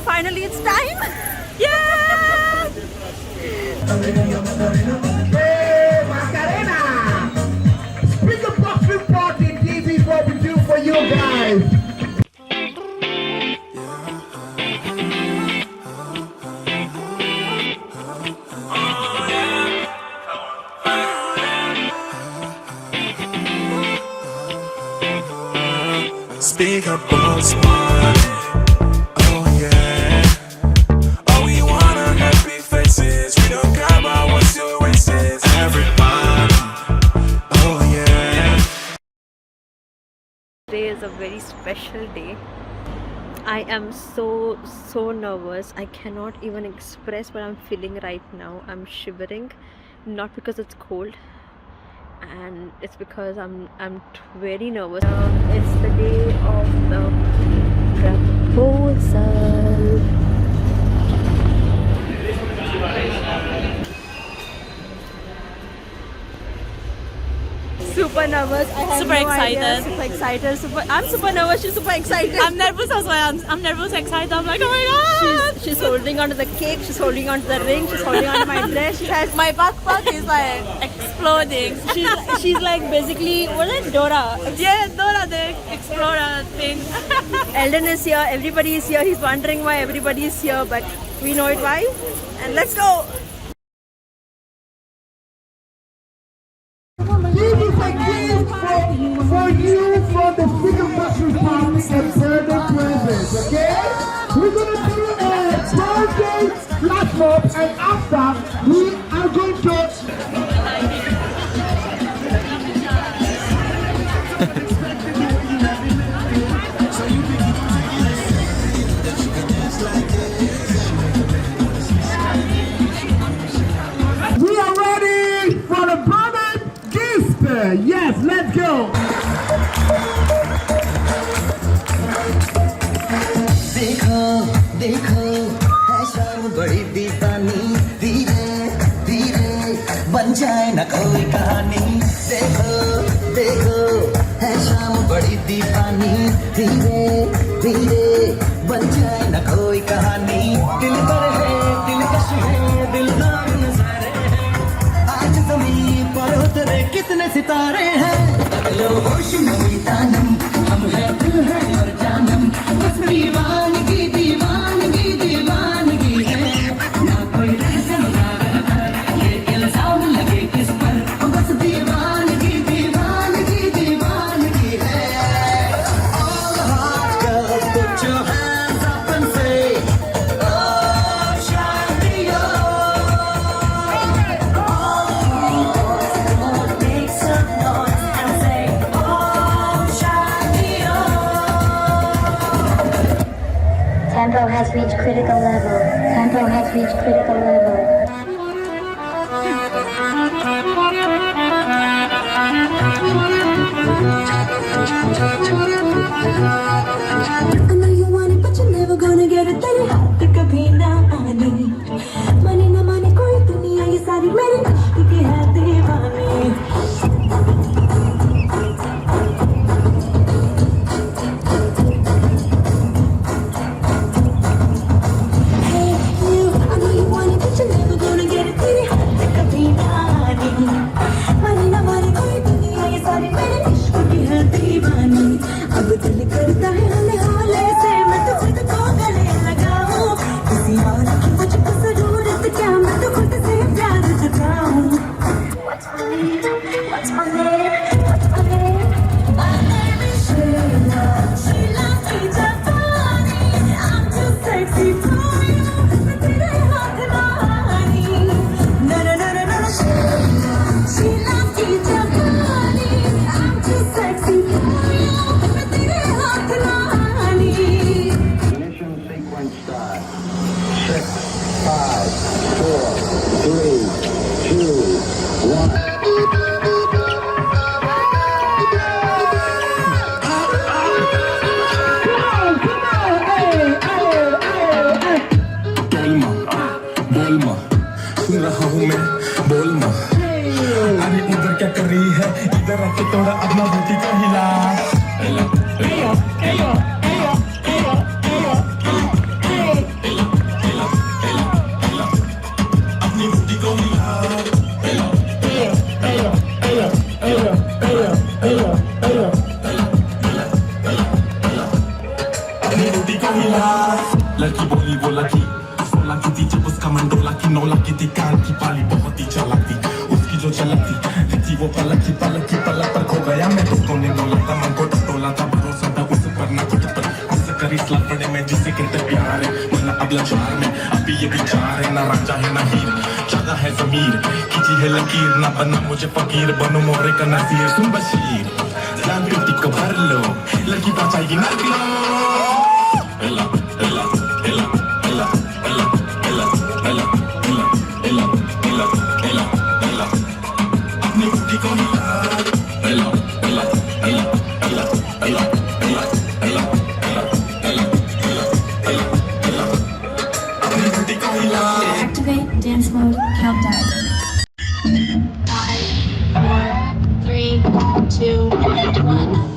finally it's time. Yeah! Hey, Macarena! Spring the buffet party, this is what we do for you guys. Speak up, boss man. Oh yeah. All we want are happy faces. We don't care about what's your races. Everybody. Oh yeah. Today is a very special day. I am so nervous. I cannot even express what I'm feeling right now. I'm shivering, not because it's cold, and it's because I'm very nervous. It's the day of the proposal. Super nervous. I have Super no excited. idea. Super excited. I'm super nervous. She's super excited. I'm nervous as well. I'm nervous, excited. I'm like, oh my god! She's holding onto the cake. She's holding onto the ring. She's holding onto my dress. She has My backpack is like exploding. she's like basically what is Dora. Yeah, Dora the Explorer thing. Eldon is here. Everybody is here. He's wondering why everybody is here, but we know it why. And let's go. This is a gift for you from the Single Buffet Party and birthday presents, okay? We're gonna do a birthday flash mob, and after we are going to we are ready for the birthday gift. Yes, let's go. देखो देखो है शाम बड़ी दीवानी धीरे धीरे बन जाए न कोई कहानी देखो देखो है शाम बड़ी दीवानी धीरे धीरे बन जाए न कोई कहानी दिल पर है दिलकश है दिलदार नजारे हैं आज ज़मीं पर उतरे कितने सितारे हैं अगलो होश में तानम हम हैं दिल है और जानम बस दीवानगी दीवानगी दीवानगी है ना कोई रहम ना रहम ये इल्जाम लगे किस पर बस दीवानगी दीवानगी दीवानगी है all hot girls put your hands up and say oh champion all make some noise and say oh champion. Tempo has reached critical level. Tempo has reached critical level. I know you want it, but you're never gonna get it. तेरे हाथ कभी ना आने money ना माने कोई दुनिया ये सारी मेरी इश्क की है दीवानी Hey you, I know you want it, but you're never gonna get it. तेरे हाथ कभी ना आने मनी ना माने कोई दुनिया ये सारी मेरी इश्क की है दीवानी अब दिल करता है हले हाले से मैं तो खुद को गले लगाऊं किसी और की मुझको जरूरत क्या मैं तो खुद से प्यार जताऊं What's my name? What's my name? What's my name? My name is Sheila. Sheila की जापानी I'm too sexy for you मैं तेरे हाथ रानी No no no no no Sheila Sheila की जापानी I'm too sexy for you मैं तेरे हाथ रानी Ignition sequence start. 6, 5, 4, 3, 2, 1. बोलमा सुन रहा हूँ मैं बोलमा अरे उधर क्या कर रही है इधर आके थोड़ा अपना बूटी को हिला लड़की बोली वो लकी 16 की थी जब उसका मन डोला की 9 लाख की थी कान की पाली बहुत ही चालाक थी उसकी जो चलक थी वो पलक की पलक पर खो गया मैं तो कोने डोला था मन को टोला था भरोसा था उस पर ना कुछ पर उससे करी सलाह पड़े मैं जिससे कहते प्यार है वरना अब लाचार में अभी ये विचार है ना राजा है ना हीर जागा है जमीर खींची है लकीर ना बना मुझे फकीर बनो मोरे का नसीर सुन बशीर जान बेटी को भर लो लड़की बचाएगी ना लो एला एला एला एला एला एला एला एला एला एला एला अपनी बुद्धि को हिला एला एला एला एला एला एला एला एला एला एला एला अपनी बुद्धि को हिला Activate dance mode countdown. 5, 4, 3, 2, 1.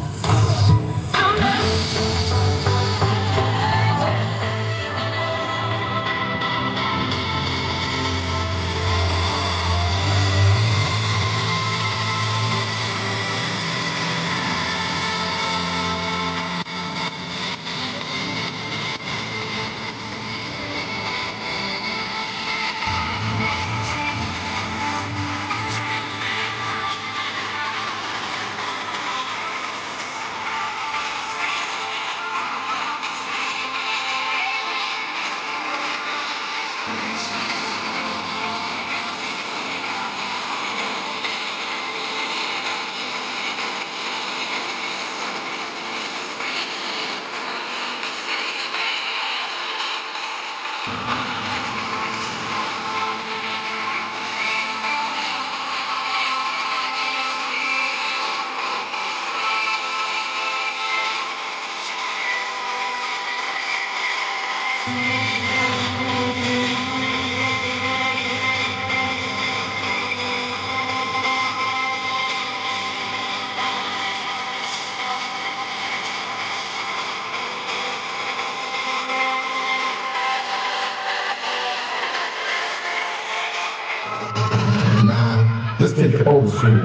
Let's take it over soon.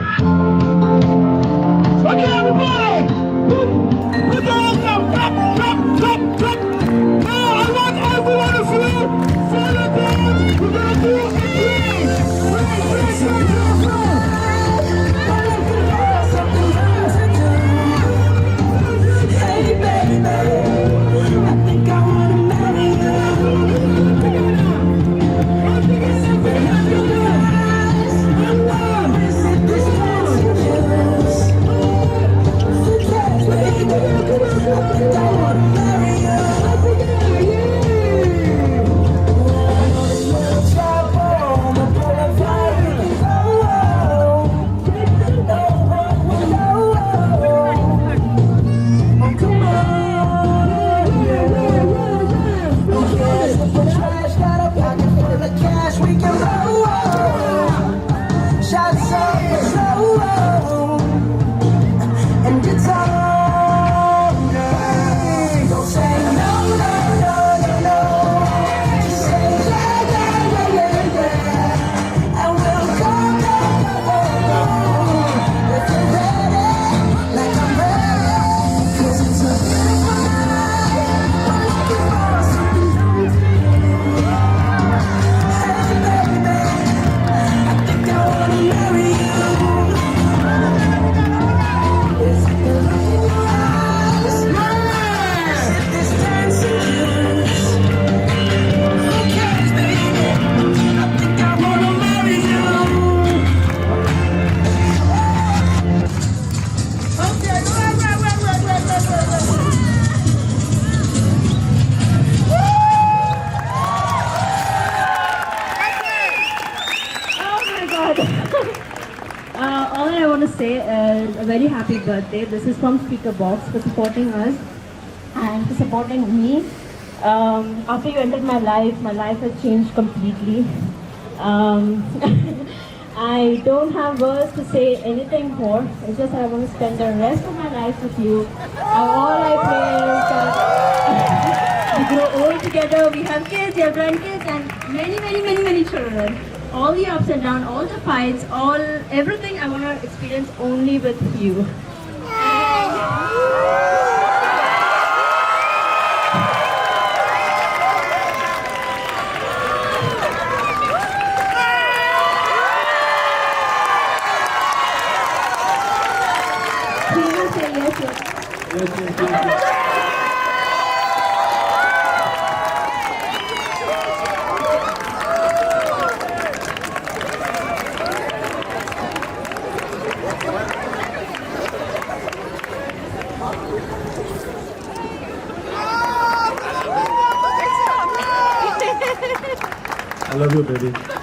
Okay, everybody! Put your hands up! Clap! Now I want everyone to feel Celebratory! We're gonna do it Hey baby, I think I wanna marry and it's all good. Don't say no, no, no, no, no. Just say yeah, yeah, yeah, yeah, yeah. And we'll go, go, go, go. If you're ready, like I'm ready. 'Cause it's a beautiful night. I'm looking for something new. Hey baby, I think I wanna marry you. Is it the look in your eyes? Is it this dancing juice? Who cares, baby? I think I wanna marry you. Okay, Oh my god. All I want to say is a very happy birthday. This is from Speaker Box for supporting us and for supporting me. After you entered my life has changed completely. I don't have words to say anything more. It's just I want to spend the rest of my life with you. All I pray is that we grow old together, we have kids, we have grandkids, and many children. All the ups and downs, all the fights, everything I want to experience only with you. I love you, baby.